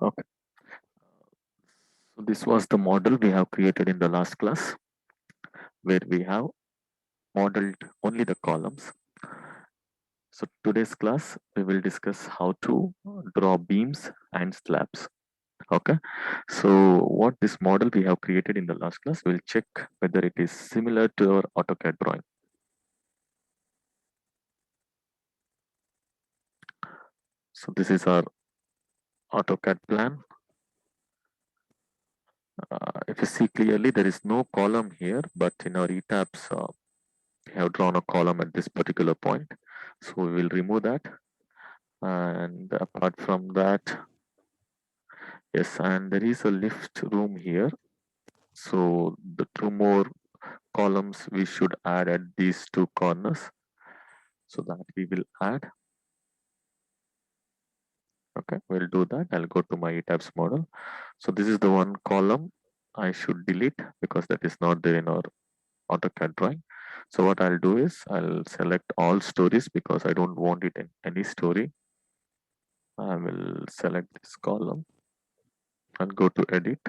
Okay, so this was the model we have created in the last class, where we have modeled only the columns. So today's class, we will discuss how to draw beams and slabs. Okay, so what this model we have created in the last class, we'll check whether it is similar to our AutoCAD drawing. So this is our AutoCAD plan. If you see clearly, there is no column here, but in our ETABS, we have drawn a column at this particular point. So we will remove that. And apart from that, yes, and there is a lift room here. So the two more columns we should add at these two corners. So that we will add. Okay, we'll do that. I'll go to my ETABS model. So this is the one column I should delete because that is not there in our AutoCAD drawing. So what I'll do is I'll select all stories because I don't want it in any story. I will select this column and go to edit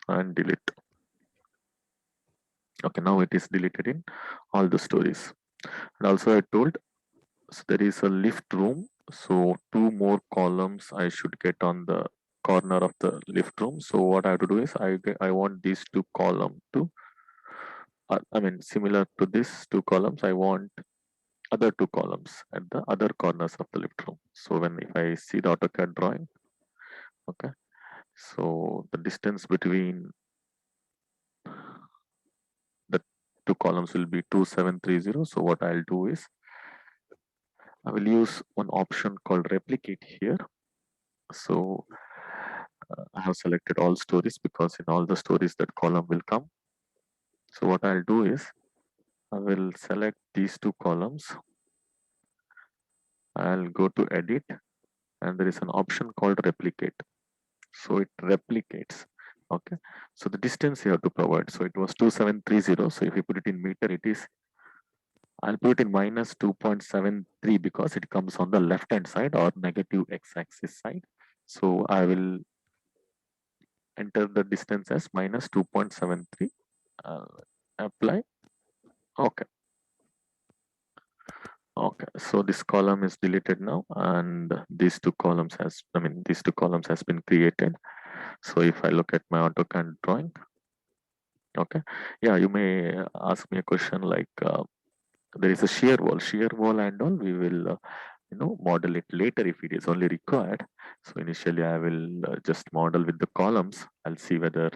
and delete. Okay, now it is deleted in all the stories. And also I told, so there is a lift room. So two more columns I should get on the corner of the lift room. So what I have to do is I want these two columns to, I mean, similar to these two columns, I want other two columns at the other corners of the lift room. So when if I see the AutoCAD drawing, okay, so the distance between the two columns will be 2730. So what I'll do is I will use one option called replicate here. So I have selected all stories because in all the stories that column will come. So what I'll do is I will select these two columns. I'll go to edit and there is an option called replicate. So it replicates. Okay. So the distance you have to provide. So it was 2730. So if you put it in meter, it is, I'll put it in minus 2.73 because it comes on the left hand side or negative x-axis side. So I will enter the distance as minus 2.73. Apply. Okay. Okay. So this column is deleted now, and these two columns has been created. So if I look at my AutoCAD drawing, okay, yeah, you may ask me a question like there is a shear wall and all. We will model it later if it is only required. So initially I will just model with the columns. I'll see whether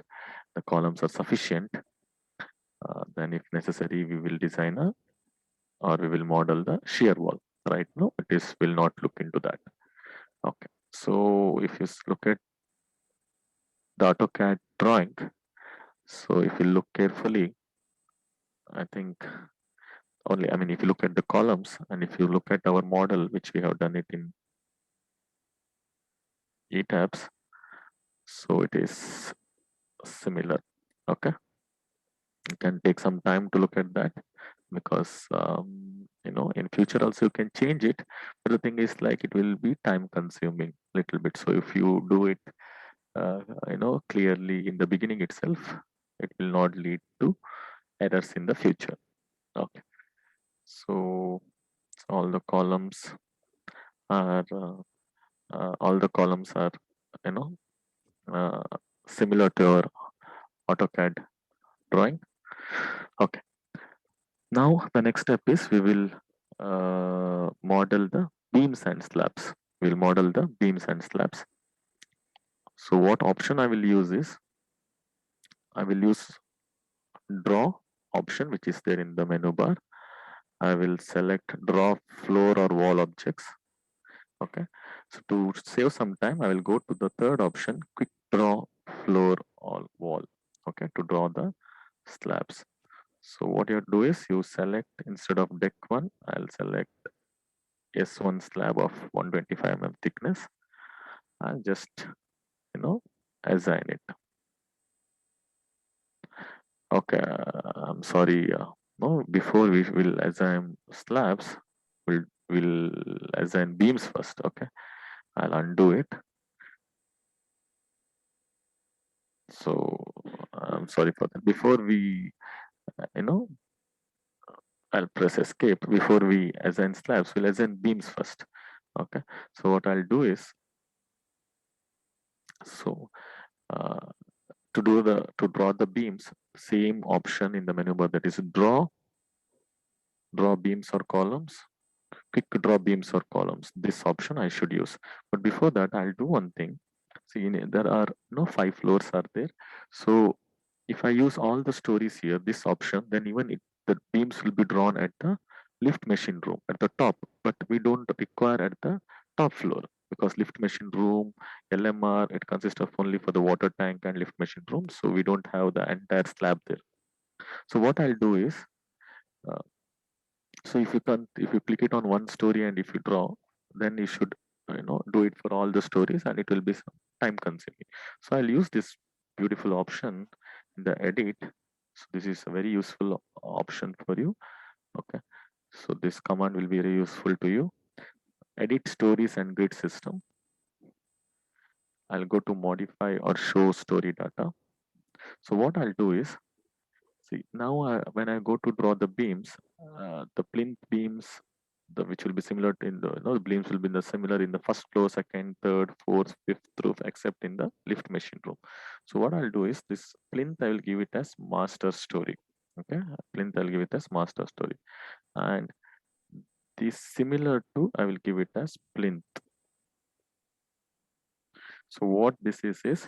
the columns are sufficient. Then if necessary, we will design or we will model the shear wall. Right now, it is will not look into that. Okay. So if you look at the AutoCAD drawing, so if you look carefully, I think only, I mean, if you look at the columns and if you look at our model, which we have done it in ETABS, so it is similar. Okay. You can take some time to look at that because in future also you can change it, but the thing is like it will be time consuming little bit. So if you do it clearly in the beginning itself, it will not lead to errors in the future. Okay. So all the columns are you know uh, similar to our AutoCAD drawing. Okay. Now the next step is we will model the beams and slabs. We'll model the beams and slabs. So what option I will use is I will use draw option, which is there in the menu bar. I will select draw floor or wall objects. Okay. So to save some time, I will go to the third option, quick draw floor or wall. Okay, to draw the slabs. So what you do is you select, instead of deck one, I'll select S1 slab of 125 mm thickness and just assign it. Okay, I'm sorry. No, before we will assign slabs, we'll assign beams first. Okay, I'll undo it. So I'm sorry for that. Before we, you know, I'll press escape. Before we assign slabs, we'll assign beams first. Okay. So what I'll do is, so uh, to draw the beams, same option in the menu bar, that is draw beams or columns, quick draw beams or columns. This option I should use. But before that, I'll do one thing. See, there are no 5 floors are there. So if I use all the stories here, this option, then even the beams will be drawn at the lift machine room at the top, but we don't require at the top floor, because lift machine room, LMR, it consists of only for the water tank and lift machine room. So we don't have the entire slab there. So what I'll do is, uh, so if you click it on one story and if you draw, then you should do it for all the stories, and it will be time consuming. So I'll use this beautiful option in the edit. So this is a very useful option for you. Okay. So this command will be very useful to you. Edit stories and grid system. I'll go to modify or show story data. So what I'll do is, see, now when I go to draw the beams, the plinth beams, which will be similar to in the beams will be similar in the first floor, second, third, fourth, fifth roof, except in the lift machine room. So what I'll do is, this plinth I will give it as master story. Okay, plinth I'll give it as master story, and this similar to I will give it as plinth. So what this is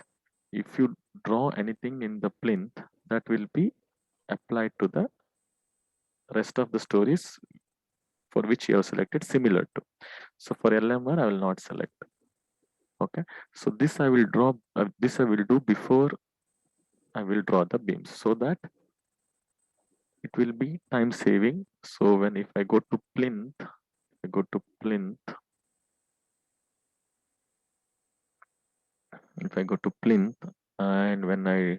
if you draw anything in the plinth, that will be applied to the rest of the stories for which you have selected similar to. So for LMR, I will not select. Okay. So this I will draw, this I will do before I will draw the beams, so that it will be time saving. So if I go to plinth, if I go to plinth, and when I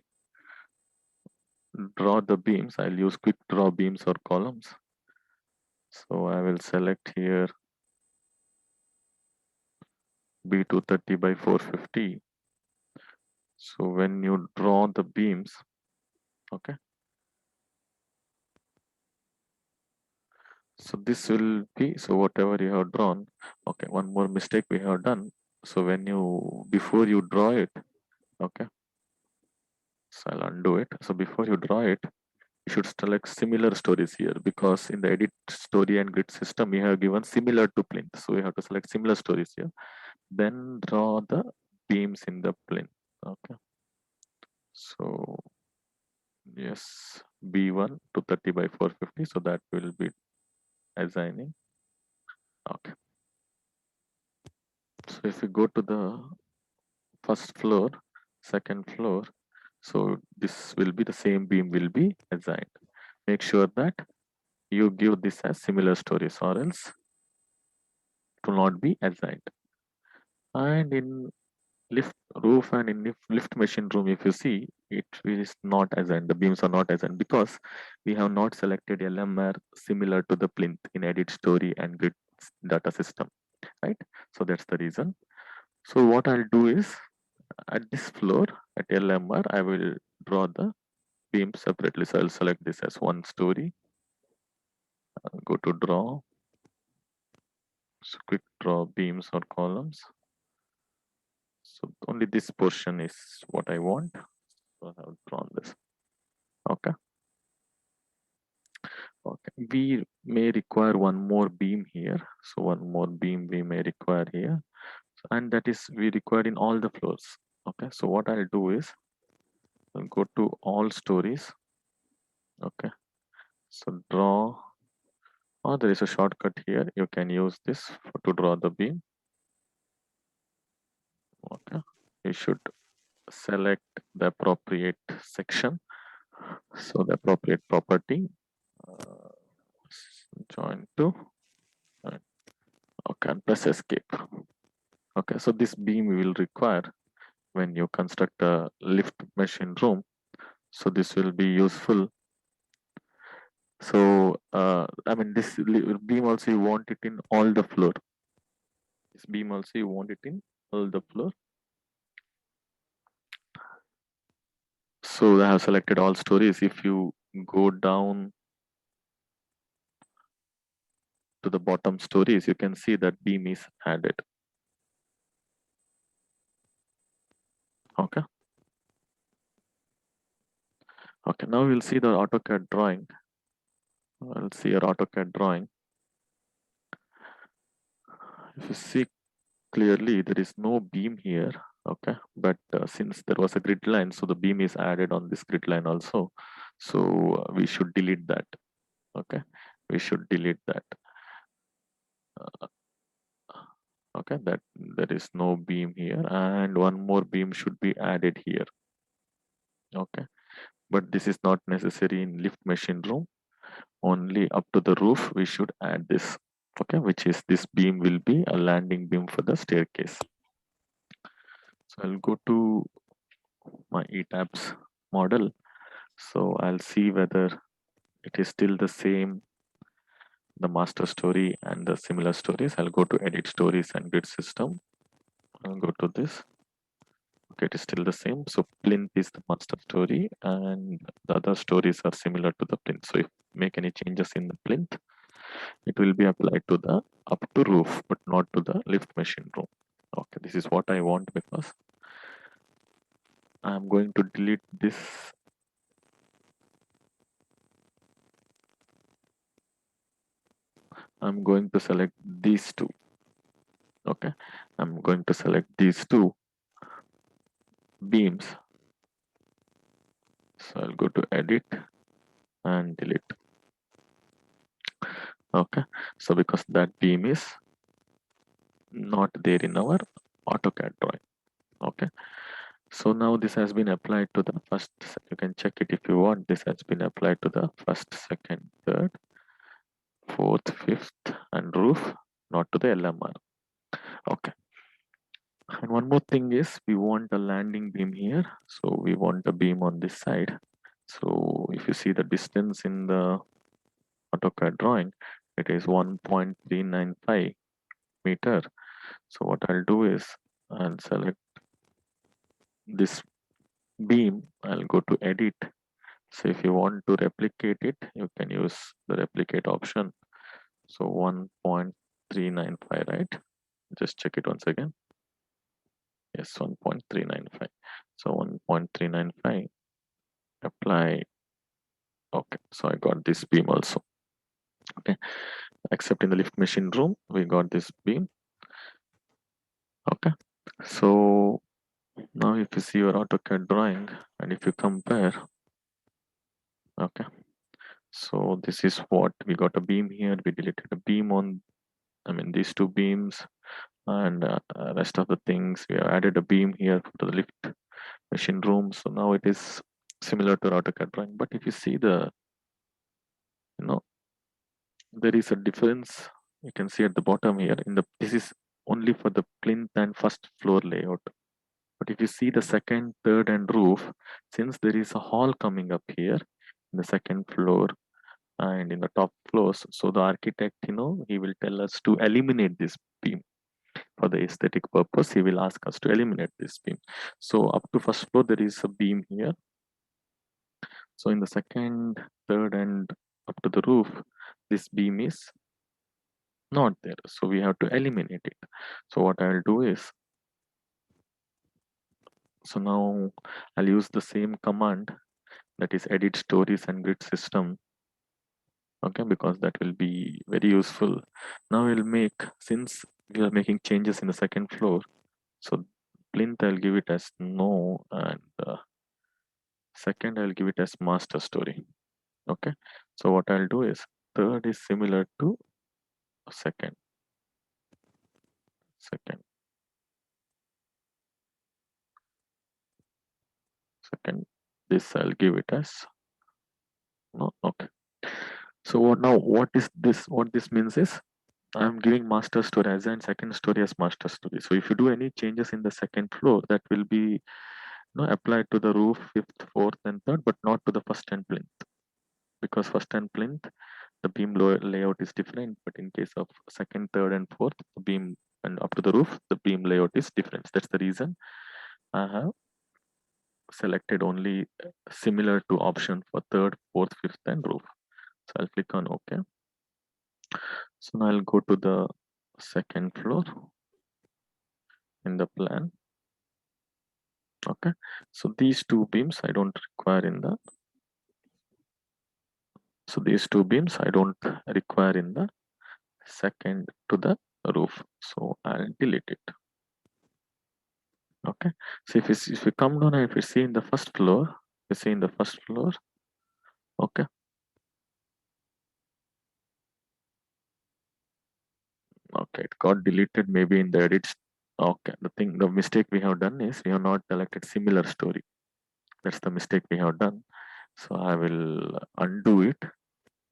draw the beams, I'll use quick draw beams or columns. So I will select here B230 by 450. So when you draw the beams, okay, so this will be, so whatever you have drawn. Okay, one more mistake we have done. So before you draw it, okay, so I'll undo it. So before you draw it, you should select similar stories here, because in the edit story and grid system, we have given similar to plinth. So we have to select similar stories here, then draw the beams in the plinth. Okay, so yes, B1 to 30 by 450. So that will be assigning. Okay. So if you go to the first floor, second floor, so this will be the same beam will be assigned. Make sure that you give this as similar stories, or else it will not be assigned. And in lift roof and in lift machine room, if you see, it is not assigned. The beams are not assigned because we have not selected LMR similar to the plinth in edit story and grid data system, right? So that's the reason. So what I'll do is, at this floor at LMR, I will draw the beam separately. So I'll select this as one story. I'll go to draw. So quick draw beams or columns. So only this portion is what I want. So I have drawn this. Okay. Okay. We may require one more beam here. So one more beam we may require here. And that is we require in all the floors. Okay. So what I'll do is, I'll go to all stories. Okay. So draw, or there is a shortcut here. You can use this to draw the beam. Okay. You should select the appropriate section. So the appropriate property, uh, join to, okay, and press escape. Okay, so this beam we will require when you construct a lift machine room. So this will be useful. So I mean, this beam also you want it in all the floor. This beam also you want it in all the floor. So I have selected all stories. If you go down to the bottom stories, you can see that beam is added. Okay. Okay, now we'll see the AutoCAD drawing. I'll see your AutoCAD drawing. If you see clearly, there is no beam here. Okay, but since there was a grid line, so the beam is added on this grid line also. So we should delete that. Okay, we should delete that. Okay, that there is no beam here, and one more beam should be added here. Okay, but this is not necessary in lift machine room. Only up to the roof we should add this. Okay, which is this beam will be a landing beam for the staircase. So I'll go to my ETABS model. So I'll see whether it is still the same, the master story and the similar stories. I'll go to edit stories and grid system. I'll go to this. Okay, it is still the same. So plinth is the master story and the other stories are similar to the plinth. So if make any changes in the plinth, it will be applied to the up to roof, but not to the lift machine room. Okay, this is what I want because I'm going to delete this. I'm going to select these two. Okay, I'm going to select these two beams. So I'll go to edit and delete. Okay, so because that beam is not there in our AutoCAD drawing. Okay, so now this has been applied to the first. You can check it if you want. This has been applied to the first, second, third, fourth, fifth, and roof, not to the LMR. Okay. And one more thing is we want a landing beam here. So we want a beam on this side. So if you see the distance in the AutoCAD drawing, it is 1.395 meter. So what I'll do is I'll select this beam. I'll go to edit. So if you want to replicate it, you can use the replicate option. So 1.395, right? Just check it once again. Yes, 1.395. So 1.395, apply. Okay, so I got this beam also. Okay, except in the lift machine room, we got this beam. Okay, so now if you see your AutoCAD drawing and if you compare, okay, so this is what we got a beam here. We deleted a beam on, I mean, these two beams and rest of the things. We have added a beam here to the lift machine room. So now it is similar to AutoCAD drawing. But if you see the, you know, there is a difference. You can see at the bottom here in the, this is only for the plinth and first floor layout. But if you see the second, third and roof, since there is a hall coming up here in the second floor and in the top floors, so the architect, he will tell us to eliminate this beam. For the aesthetic purpose, he will ask us to eliminate this beam. So up to first floor, there is a beam here. So in the second, third and up to the roof, this beam is not there. So we have to eliminate it. So what I'll do is, so now I'll use the same command, that is edit stories and grid system. Okay, because that will be very useful. Now we'll make, since we are making changes in the second floor, so plinth I'll give it as no, and second I'll give it as master story. Okay, so what I'll do is third is similar to second, second, second. This I'll give it as no. Okay. So what now? What is this? What this means is I'm giving master story as and second story as master story. So if you do any changes in the second floor, that will be applied to the roof, fifth, fourth, and third, but not to the first and plinth, because first and plinth the beam layout is different. But in case of second, third, and fourth, the beam and up to the roof, the beam layout is different. That's the reason I have selected only similar to option for third, fourth, fifth, and roof. So I'll click on OK. So now I'll go to the second floor in the plan. Okay, so these two beams I don't require in the second to the roof, so I'll delete it. Okay, so if you come down and if you see in the first floor, okay, okay, it got deleted maybe in the edits. Okay, the mistake we have done is we have not selected similar story. That's the mistake we have done. So I will undo it.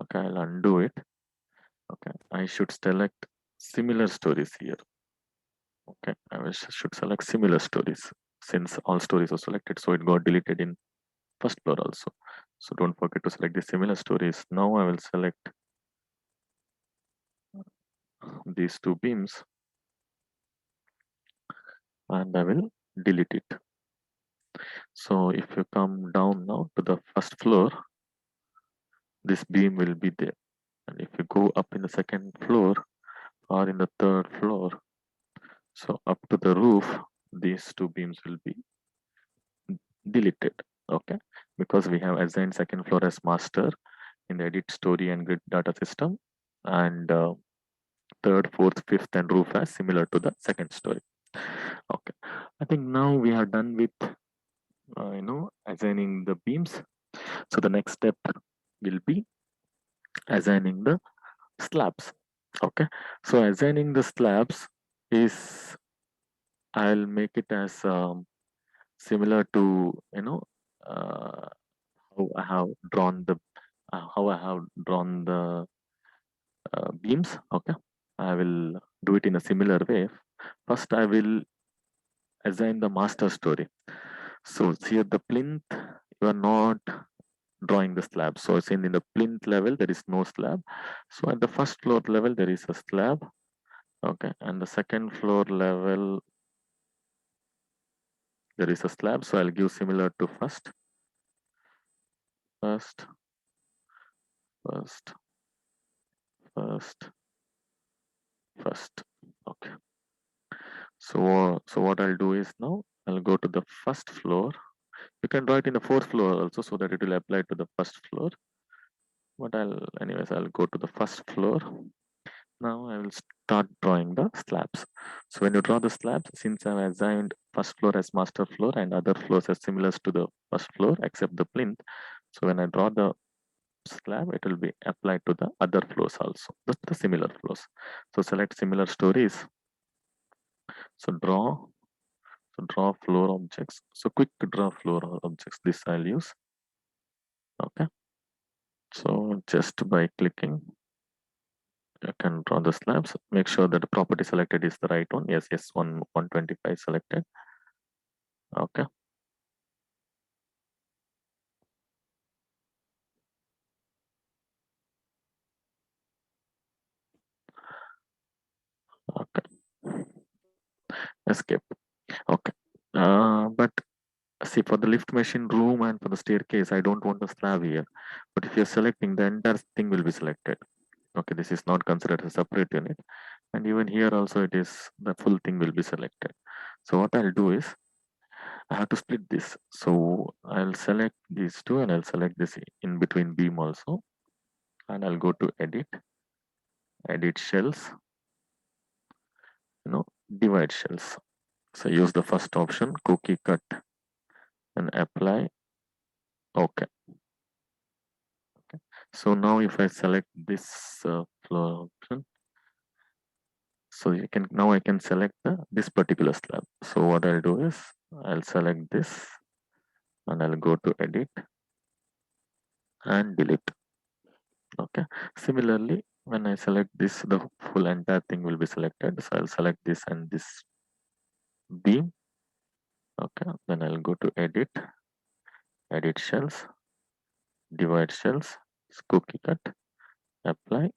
Okay, I'll undo it. Okay, I should select similar stories here. Okay, should select similar stories since all stories are selected, so it got deleted in first floor also. So don't forget to select the similar stories. Now I will select these two beams and I will delete it. So if you come down now to the first floor, this beam will be there. And if you go up in the second floor or in the third floor, so up to the roof, these two beams will be deleted. Okay, because we have assigned second floor as master in the edit story and grid data system, and third, fourth, fifth, and roof as similar to the second story. Okay, I think now we are done with assigning the beams. So the next step will be assigning the slabs. Okay, so assigning the slabs is, I'll make it as similar to uh, how I have drawn the beams. Okay, I will do it in a similar way. First, I will assign the master story. So here the plinth, you are not drawing the slab. So it's in the plinth level, there is no slab. So at the first floor level, there is a slab. Okay, and the second floor level, there is a slab. So I'll give similar to first, first, first, first, first. Okay. So what I'll do is now I'll go to the first floor. You can draw it in the fourth floor also so that it will apply to the first floor. But I'll go to the first floor. Now I will start drawing the slabs. So when you draw the slabs, since I've assigned first floor as master floor and other floors as similar to the first floor except the plinth. So when I draw the slab, it will be applied to the other floors also, the similar floors. So select similar stories. So draw floor objects. So quick draw floor objects. This I'll use. Okay. So just by clicking, I can draw the slabs. Make sure that the property selected is the right one. Yes, 125 selected. Okay. Okay. Escape. Okay. But see, for the lift machine room and for the staircase, I don't want the slab here. But if you're selecting, the entire thing will be selected. Okay, this is not considered a separate unit. And even here also it is, the full thing will be selected. So what I'll do is, I have to split this. So I'll select these two and I'll select this in between beam also. And I'll go to edit shells, divide shells. So use the first option, cookie cut and apply. Okay. So now if I select this floor option, so I can select this particular slab. So what I'll do is I'll select this and I'll go to edit and delete. Okay. Similarly, when I select this, the full entire thing will be selected. So I'll select this and this beam. Okay. Then I'll go to edit shells, divide shells, cookie cut, apply.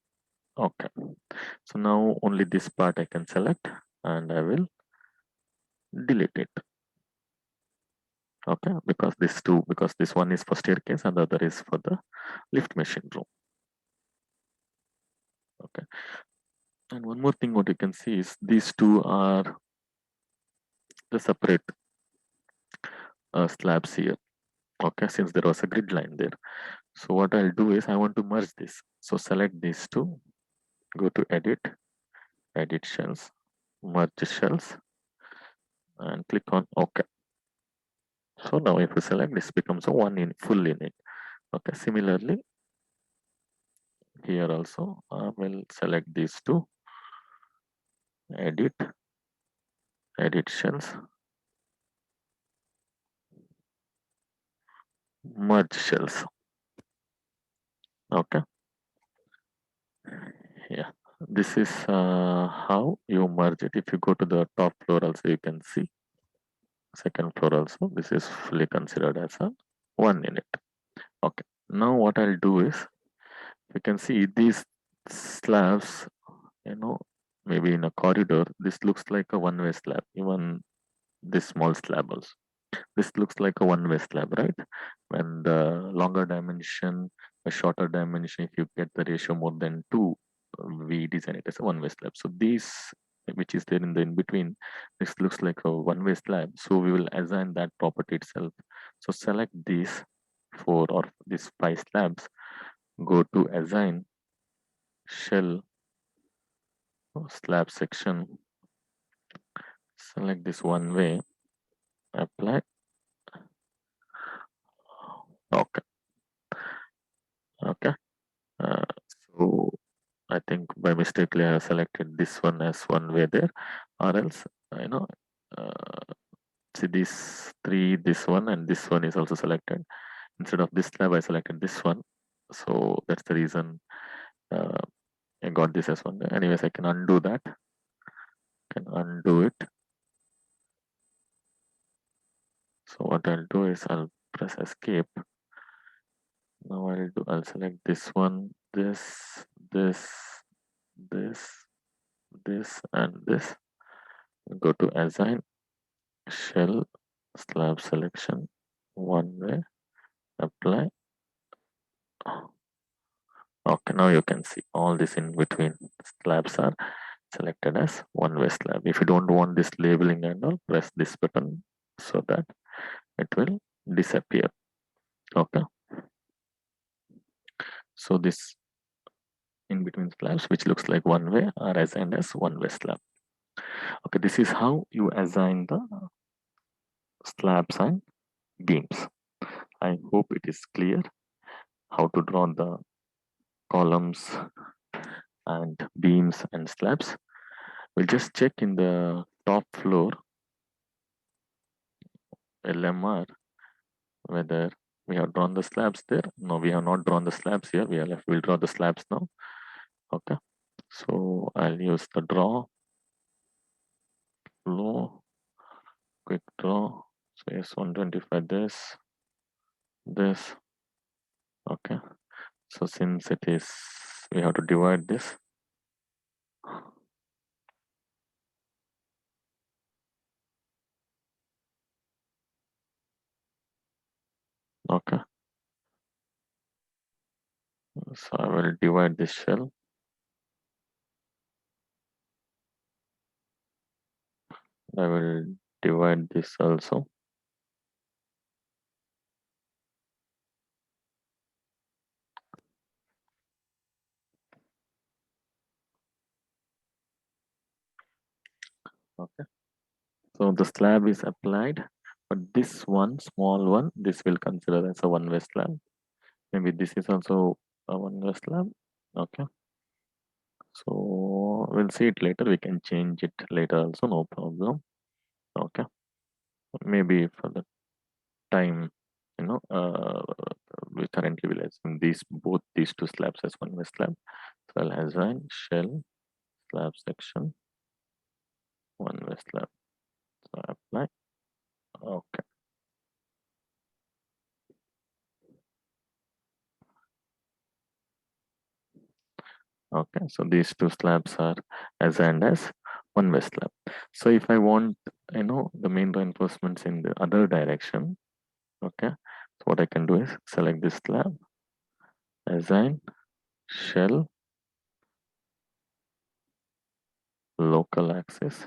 Okay. So now only this part I can select and I will delete it. Okay, because this one is for staircase and the other is for the lift machine room. Okay, and one more thing what you can see is these two are the separate slabs here. Okay, since there was a grid line there. So what I'll do is I want to merge this. So select these two, go to edit shells, merge shells, and click on OK. So now if we select, this becomes a one in full unit. Okay, similarly here also I will select these two, edit shells, merge shells. Okay, yeah, this is how you merge it. If you go to the top floor also, you can see second floor also, this is fully considered as a one unit. Okay, now what I'll do is, you can see these slabs, you know, maybe in a corridor, this looks like a one-way slab, even this small slab also. This looks like a one-way slab, right? When the longer dimension, a shorter dimension, if you get the ratio more than 2, we design it as a one-way slab. So these, which is there in the in-between, this looks like a one-way slab. So we will assign that property itself. So select these 4 or these 5 slabs, go to assign shell slab section, select this one way, apply. Okay, okay. So I think by mistakenly I have selected this one as one way there, or else you know, uh, see these three, this one and this one is also selected. Instead of this slab, I selected this one. So that's the reason uh, I got this as one. Anyways, I can undo that. Can undo it. So what I'll do is I'll press escape. Now I'll select this one, this, this, this, this, and this. Go to assign shell slab selection, one way, apply. Okay, now you can see all this in between slabs are selected as one way slab. If you don't want this labeling and all, press this button so that it will disappear. Okay, so this in between slabs which looks like one way are assigned as one way slab. Okay, this is how you assign the slabs and beams. I hope it is clear how to draw the columns and beams and slabs. We'll just check in the top floor LMR whether we have drawn the slabs there. No, we have not drawn the slabs here. We'll draw the slabs now. Okay, so I'll use the draw flow, quick draw. So yes, 125 this. Okay, so since it is, we have to divide this. Okay, so I will divide this shell. I will divide this also. Okay, so the slab is applied, but this one small one, this will consider as a one-way slab. Maybe this is also a one-way slab. Okay, so we'll see it later. We can change it later also, no problem. Okay, maybe for the time, you know, we currently will assume both these two slabs as one-way slab. So I'll assign shell slab section one-way slab. So apply. Okay. Okay, so these two slabs are assigned as one-way slab. So if I want, you know, the main reinforcements in the other direction, what I can do is select this slab, assign shell, local axis,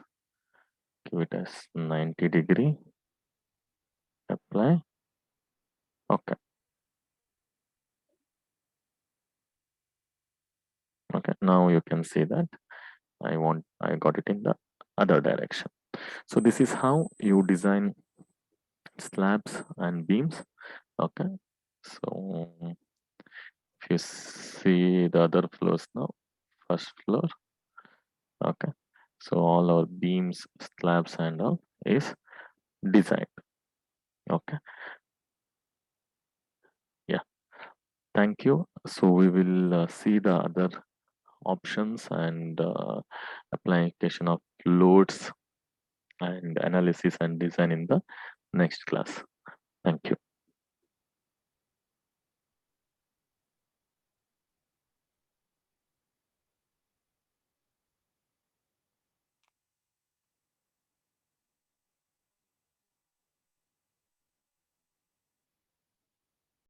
give it as 90°, apply. Okay. Okay, now you can see that I got it in the other direction. So this is how you design slabs and beams. Okay, so if you see the other floors now, first floor. Okay, so all our beams, slabs and all is designed. Okay, yeah, thank you. So we will see the other options and application of loads and analysis and design in the next class. Thank you.